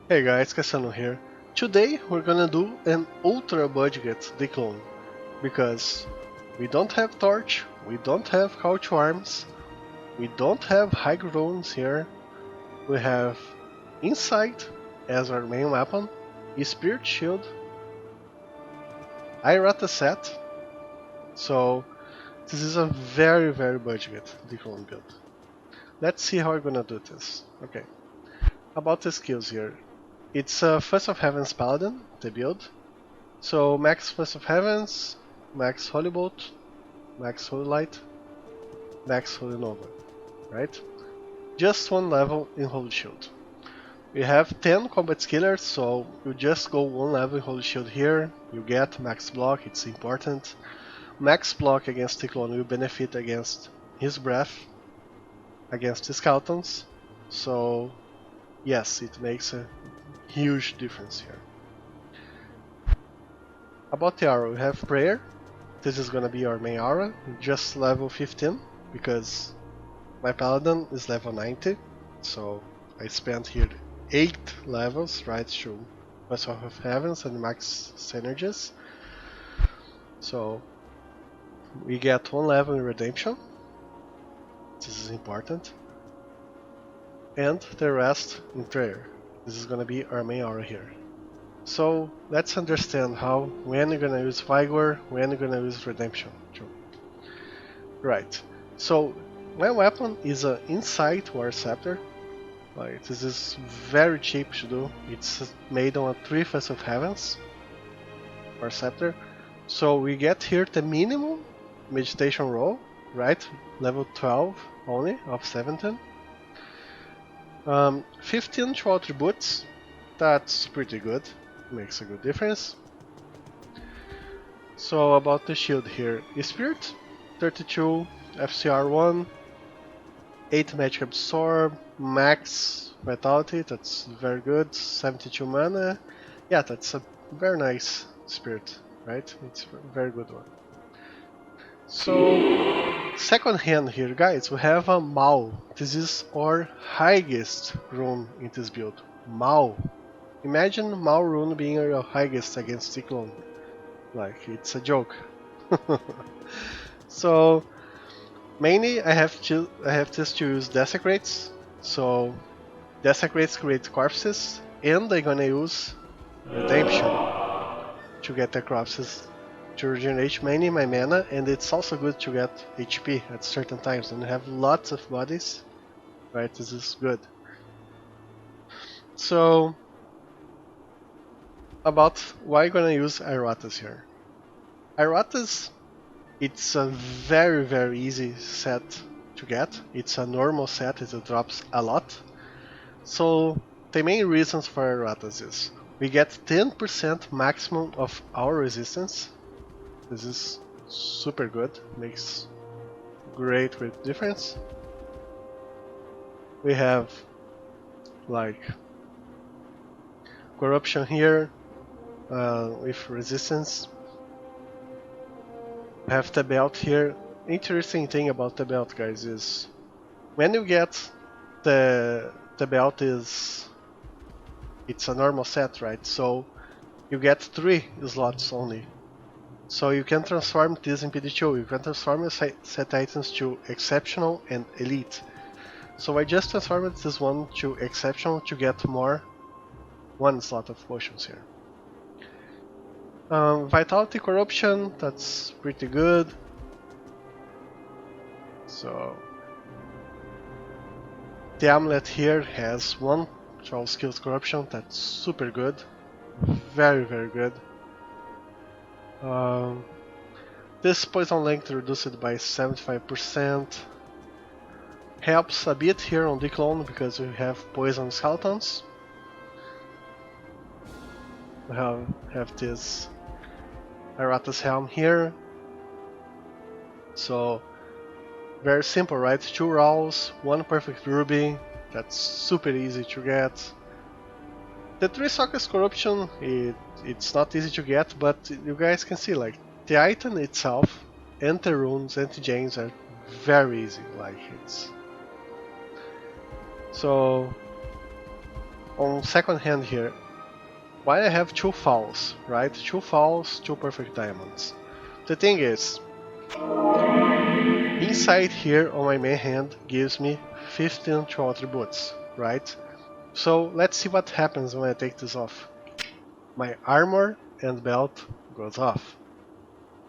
Hey guys, Cassano here. Today we're gonna do an ultra budget Dclone because we don't have torch, we don't have call to arms, we don't have high runes here. We have insight as our main weapon, spirit shield, Irata set. So this is a very budget Dclone build. Let's see how we're gonna do this. Okay, about the skills here. It's First of Heaven's Paladin, the build. So max First of Heavens, max Holy Bolt, max Holy Light, max Holy Nova, right? Just one level in Holy Shield. We have 10 combat skillers, so you just go one level in Holy Shield here, you get max block, it's important. Max block against Dclone will benefit against his breath, against his skeletons, so yes, it makes a huge difference here. About the aura, we have Prayer. This is gonna be our main aura, just level 15, because my Paladin is level 90, so I spent here 8 levels right through First of Heavens and max synergies. So we get 1 level in Redemption, this is important, and the rest in Prayer. This is gonna be our main aura here. So let's understand how, when you're gonna use Vigor, when you're gonna use Redemption too. Right, so my weapon is an Insight War Scepter. Like, this is very cheap to do. It's made on a 3 First of Heavens War Scepter. So we get here the minimum meditation roll, right? Level 12 only of 17. 15 to attributes, that's pretty good. Makes a good difference. So about the shield here, Spirit, 32, FCR 1, 8 magic absorb, max vitality, that's very good, 72 mana. Yeah, that's a very nice spirit, right? It's a very good one. So, second hand here, guys, we have a Mao. This is our highest rune in this build. Mao. Imagine Mao rune being your highest against Dclone. Like, it's a joke. So, mainly I have just to use Desecrates. So, Desecrates create corpses, and I'm gonna use Redemption to get the corpses to regenerate mainly my mana, and it's also good to get HP at certain times and have lots of bodies. Right, this is good. So, about why I'm gonna use Iratas here. Iratas, it's a very easy set to get. It's a normal set, it drops a lot. So the main reasons for Iratas is we get 10% maximum of our resistance. This is super good, makes great difference. We have like corruption here with resistance. We have the belt here. Interesting thing about the belt, guys, is when you get the belt it's a normal set, right? So you get 3 slots only. So you can transform this in PD2. You can transform your set items to exceptional and elite. So I just transformed this one to exceptional to get more 1 slot of potions here. Vitality corruption, that's pretty good. So the amulet here has 1 12 skills corruption, that's super good. Very good. This poison length reduced by 75%. Helps a bit here on Dclone because we have poison skeletons. We have this Irata's helm here. So very simple, right? 2 rolls, 1 perfect ruby. That's super easy to get. The 3 sockets corruption, it's not easy to get, but you guys can see like the item itself and the runes and the gems are very easy. Like it's so on second hand here, why I have 2 falls, right? 2 falls, 2 perfect diamonds. The thing is, inside here on my main hand gives me 15 true attributes, right? So let's see what happens when I take this off. My armor and belt goes off.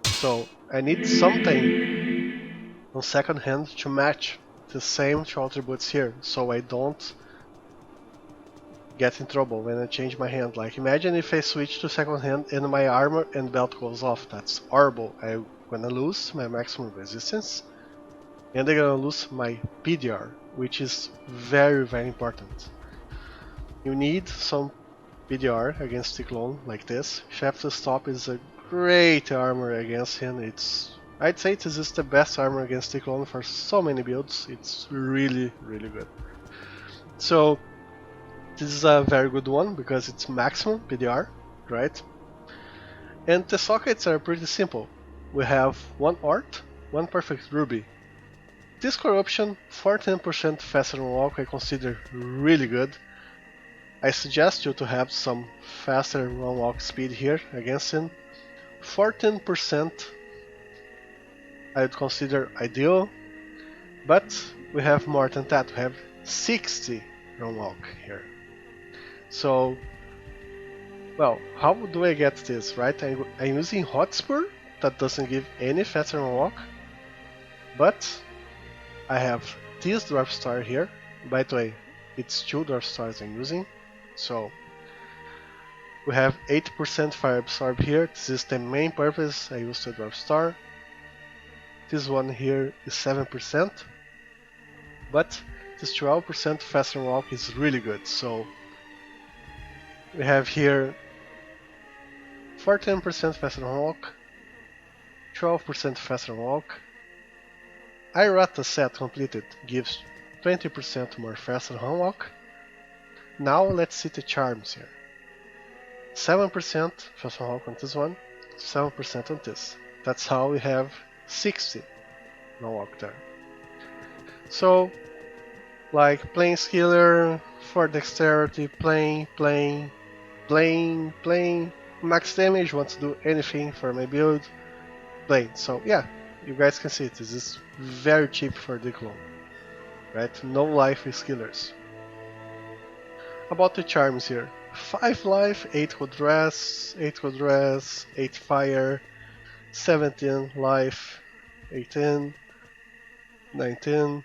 So I need something on second hand to match the same true attributes here, so I don't get in trouble when I change my hand. Like imagine if I switch to second hand and my armor and belt goes off. That's horrible. I'm gonna lose my maximum resistance and I'm gonna lose my PDR, which is very important. You need some PDR against Dclone like this. Chef to Stop is a great armor against him. I'd say this is the best armor against Dclone for so many builds. It's really good. So this is a very good one because it's maximum PDR, right? And the sockets are pretty simple. We have one Ort, one Perfect Ruby. This corruption, 14% faster on walk, I consider really good. I suggest you to have some faster run walk speed here against him. 14% I would consider ideal, but we have more than that. We have 60 run walk here. So, well, how do I get this, right? I'm using Hotspur, that doesn't give any faster run walk, but I have this Dwarf Star here. By the way, it's 2 Dwarf Stars I'm using. So we have 80% Fire Absorb here. This is the main purpose I use the Dwarf Star. This one here is 7%, but this 12% faster walk is really good. So we have here 14% faster walk, 12% faster walk. Irata set completed gives 20% more faster walk. Now let's see the charms here. 7% faster walk on this one, 7% on this. That's how we have 60 walk there. So, like playing skiller, for dexterity, playing, max damage, want to do anything for my build, playing. So yeah, you guys can see this is very cheap for Dclone, right? No life with skillers. About the charms here. 5 life, 8 cold dress, 8 cold dress, 8 fire, 17 life, 18, 19,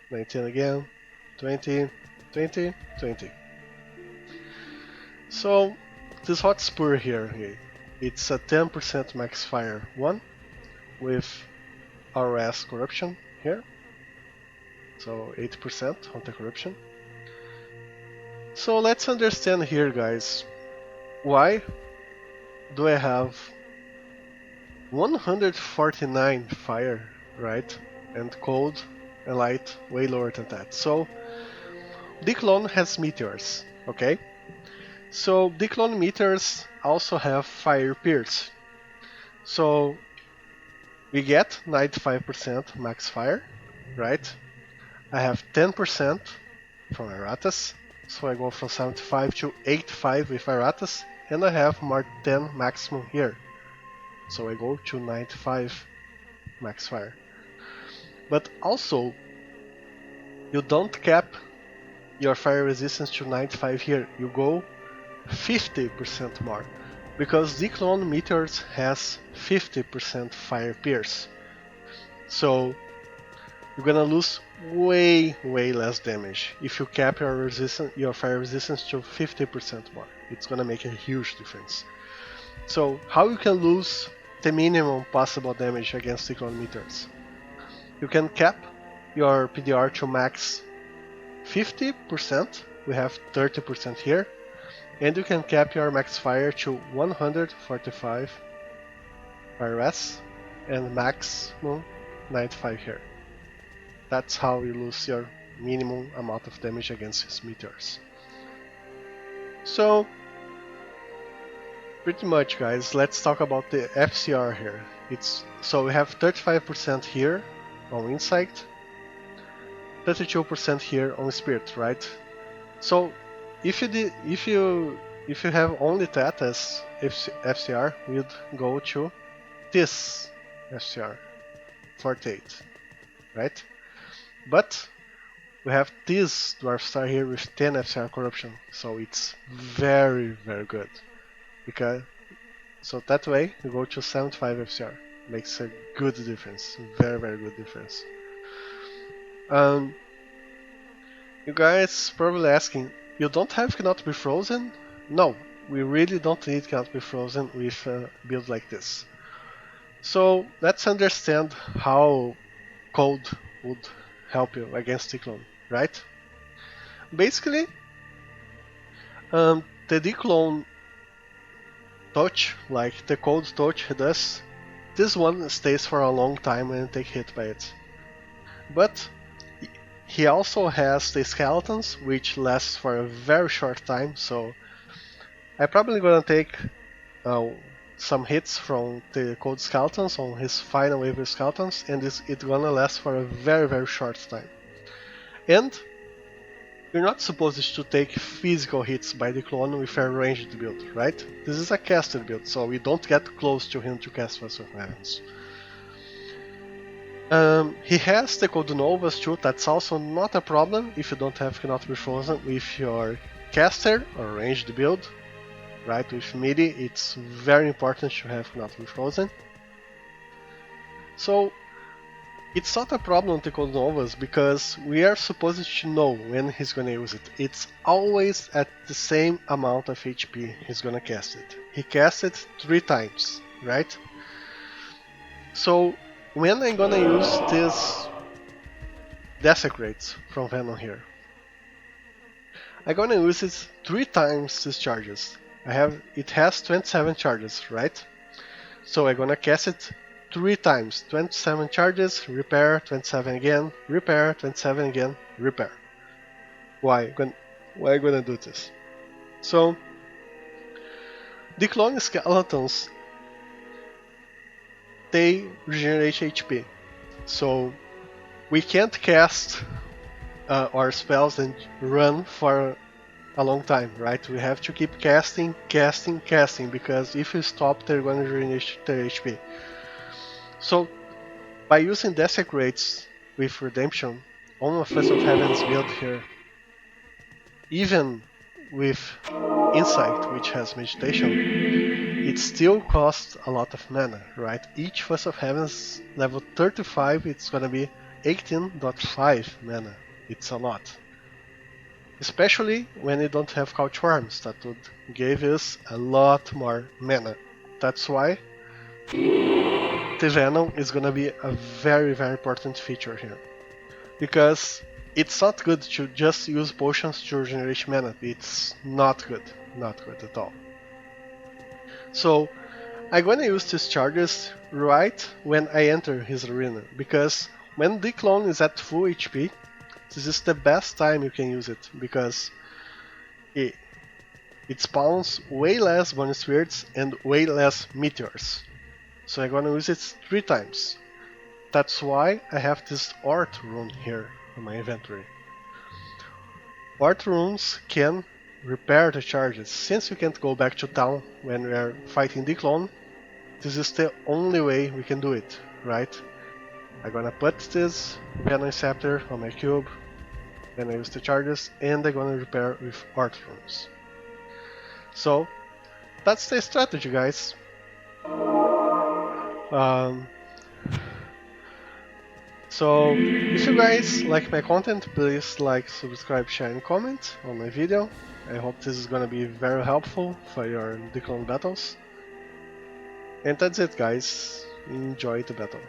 19 again, 20, 20, 20. So this hot spur here, it's a 10% max fire 1 with RS corruption here. So 8% on the corruption. So let's understand here, guys, why do I have 149 fire, right, and cold and light way lower than that. So Dclone has meteors, okay? So Dclone meteors also have fire pierce. So we get 95% max fire, right? I have 10% from Erratas, so I go from 75 to 85 with Erratas, and I have Mark 10 maximum here. So I go to 95 max fire. But also, you don't cap your fire resistance to 95 here, you go 50% more. Because Dclone Meteors has 50% fire pierce. So you're gonna lose way less damage if you cap your fire resistance to 50% more. It's gonna make a huge difference. So how you can lose the minimum possible damage against Dclone Meteors? You can cap your PDR to max 50%, we have 30% here, and you can cap your max fire to 145 RS and maximum 95 here. That's how you lose your minimum amount of damage against his meteors. So pretty much, guys, let's talk about the FCR here. So we have 35% here on Insight, 32% here on Spirit, right? So if you have only that as FCR, we'd go to this FCR 48, right? But we have this Dwarf Star here with 10 FCR corruption, so it's very good. Because so that way you go to 75 FCR, makes a good difference, very good difference. You guys probably asking, you don't have Cannot Be Frozen? No, we really don't need Cannot Be Frozen with a build like this. So let's understand how Cold would help you against Dclone, right? Basically, the Dclone touch, like the Cold touch does, this one stays for a long time when you take hit by it. But he also has the skeletons, which lasts for a very short time, so I'm probably gonna take some hits from the cold skeletons on his final wave of skeletons, and it's gonna last for a very short time. And you're not supposed to take physical hits by the clone with a ranged build, right? This is a casted build, so we don't get close to him to cast Voice of Heavens. He has the Cold Novas too, that's also not a problem if you don't have Cannot Be Frozen with your caster or ranged build. Right, with MIDI it's very important to have Cannot Be Frozen. So it's not a problem to Cold Novas because we are supposed to know when he's gonna use it. It's always at the same amount of HP he's gonna cast it. He casts it 3 times, right? So when I'm gonna use this Desecrates from Venom here, I'm gonna use it 3 times these charges. It has 27 charges, right? So I'm gonna cast it 3 times, 27 charges, repair, 27 again, repair, 27 again, repair. Why am I gonna do this? So Dclone skeletons, they regenerate HP. So we can't cast our spells and run for a long time, right? We have to keep casting, because if you stop, they're going to regenerate their HP. So by using Desecrates with Redemption on a Voice of Heavens build here, even with Insight, which has Meditation, it still costs a lot of mana, right? Each Voice of Heavens level 35, it's gonna be 18.5 mana. It's a lot. Especially when you don't have Couch Worms, that would give us a lot more mana. That's why the Venom is gonna be a very important feature here. Because it's not good to just use potions to regenerate mana. It's not good at all. So I'm gonna use these charges right when I enter his arena, because when Dclone is at full HP, this is the best time you can use it, because it spawns way less bonus spirits and way less meteors. So I'm gonna use it 3 times. That's why I have this Ort rune here in my inventory. Ort runes can repair the charges. Since we can't go back to town when we are fighting Dclone, this is the only way we can do it, right? I'm gonna put this Venom Scepter on my cube, then I use the charges, and I'm gonna repair with Art runes. So that's the strategy, guys. So if you guys like my content, please like, subscribe, share, and comment on my video. I hope this is gonna be very helpful for your Dclone battles. And that's it, guys. Enjoy the battle.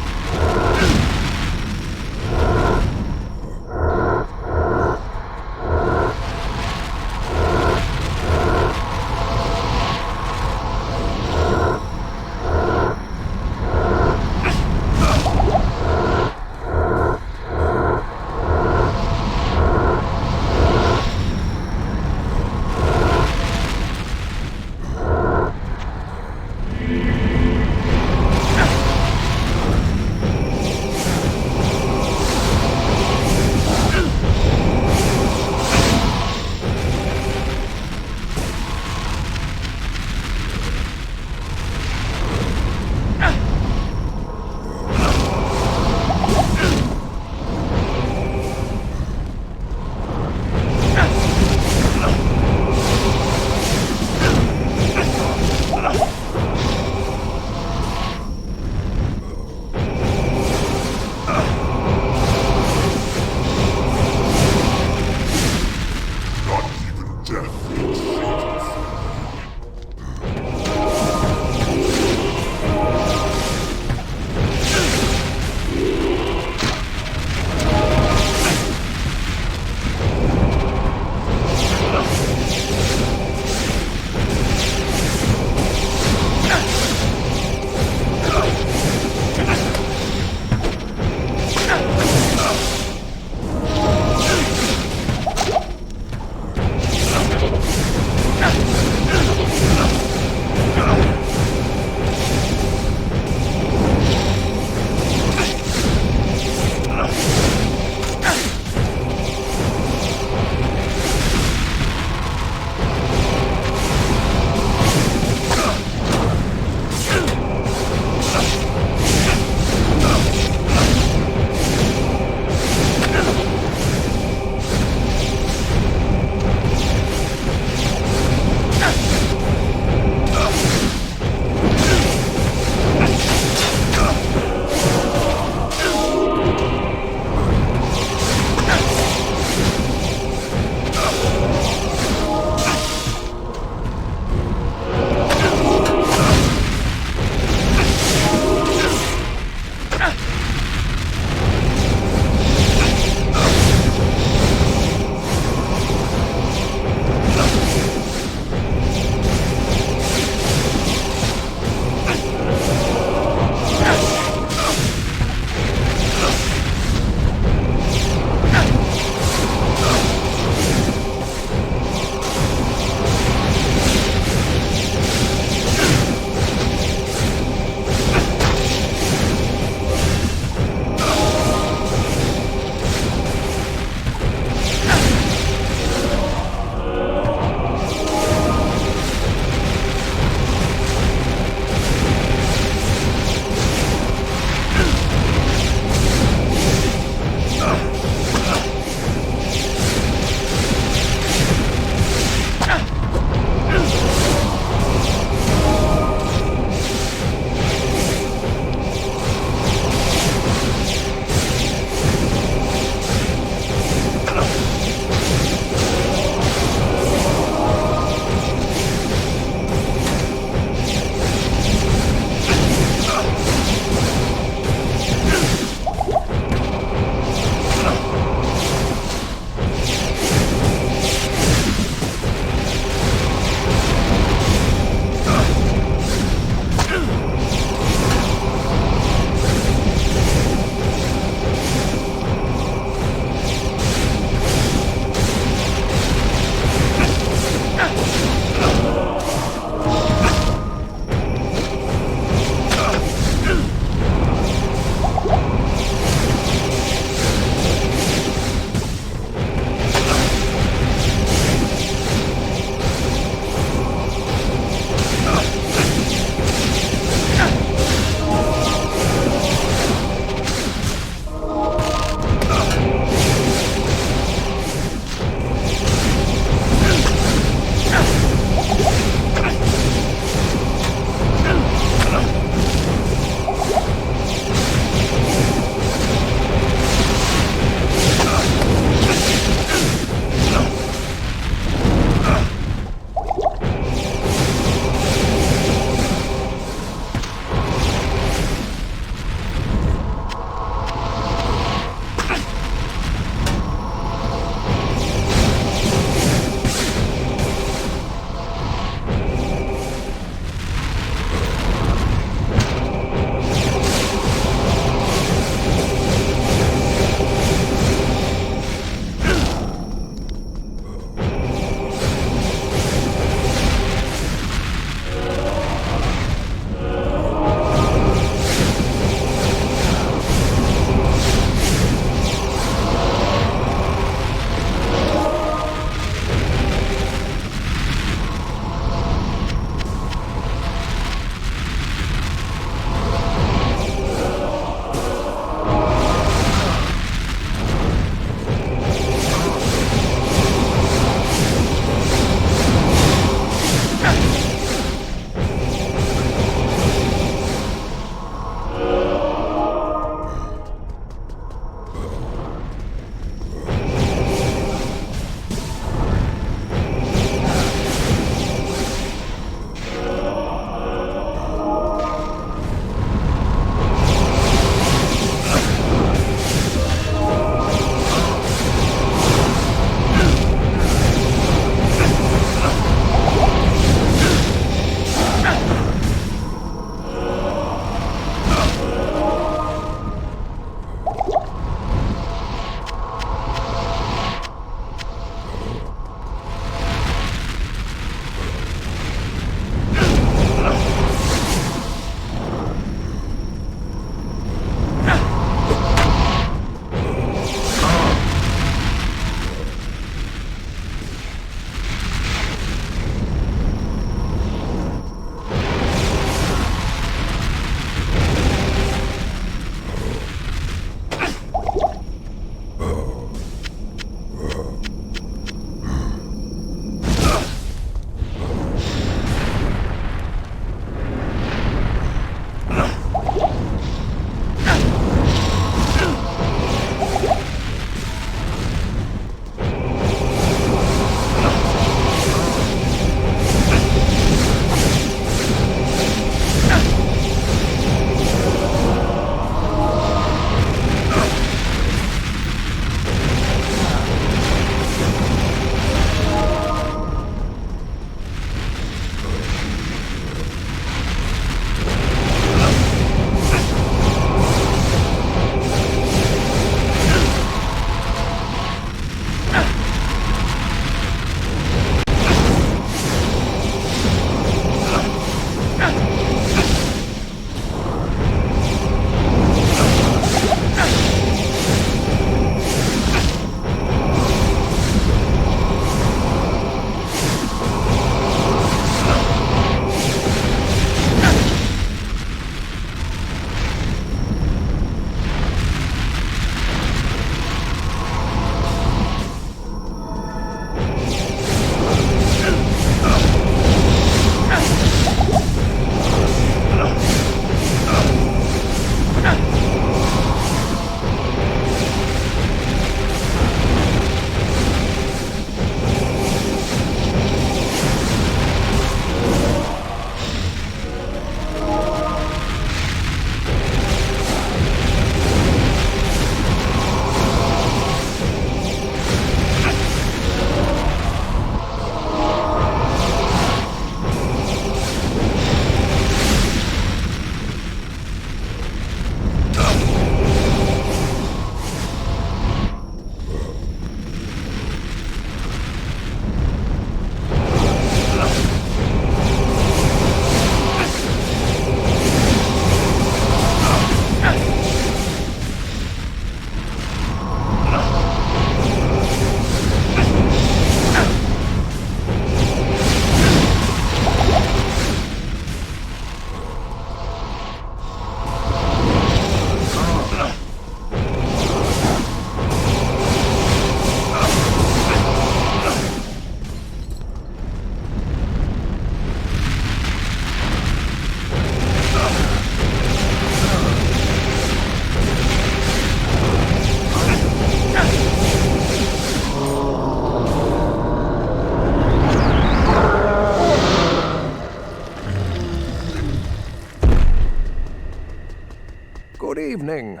evening.